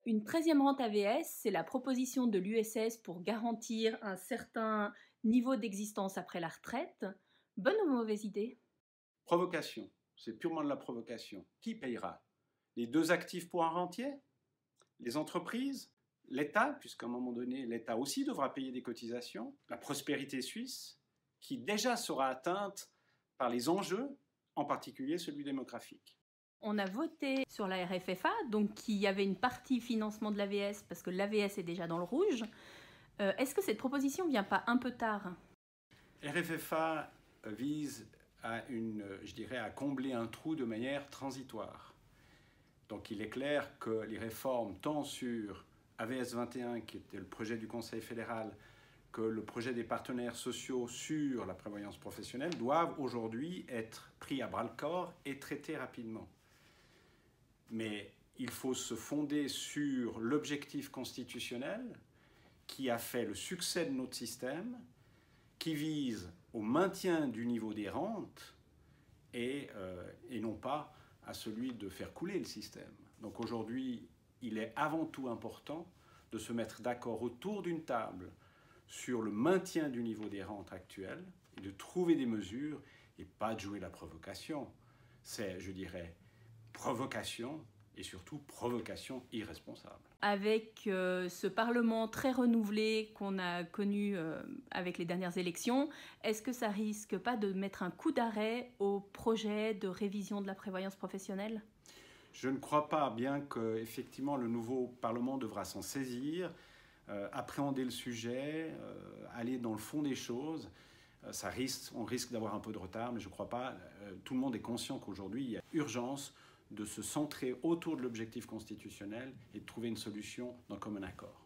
Une 13e rente AVS, c'est la proposition de l'USS pour garantir un certain niveau d'existence après la retraite. Bonne ou mauvaise idée? Provocation, c'est purement de la provocation. Qui payera? Les deux actifs pour un rentier? Les entreprises? L'État, puisqu'à un moment donné, l'État aussi devra payer des cotisations? La prospérité suisse, qui déjà sera atteinte par les enjeux, en particulier celui démographique. On a voté sur la RFFA, donc il y avait une partie financement de l'AVS parce que l'AVS est déjà dans le rouge. Est-ce que cette proposition vient pas un peu tard? RFFA vise à combler un trou de manière transitoire. Donc il est clair que les réformes, tant sur AVS 21, qui était le projet du Conseil fédéral, que le projet des partenaires sociaux sur la prévoyance professionnelle, doivent aujourd'hui être pris à bras-le-corps et traités rapidement. Mais il faut se fonder sur l'objectif constitutionnel qui a fait le succès de notre système, qui vise au maintien du niveau des rentes et non pas à celui de faire couler le système. Donc aujourd'hui, il est avant tout important de se mettre d'accord autour d'une table sur le maintien du niveau des rentes actuelles et de trouver des mesures et pas de jouer la provocation. C'est, je dirais, provocation et surtout provocation irresponsable. Avec ce Parlement très renouvelé qu'on a connu avec les dernières élections, est-ce que ça risque pas de mettre un coup d'arrêt au projet de révision de la prévoyance professionnelle? Je ne crois pas, bien qu'effectivement le nouveau Parlement devra s'en saisir, appréhender le sujet, aller dans le fond des choses. On risque d'avoir un peu de retard, mais je ne crois pas. Tout le monde est conscient qu'aujourd'hui, il y a urgence de se centrer autour de l'objectif constitutionnel et de trouver une solution d'un commun accord.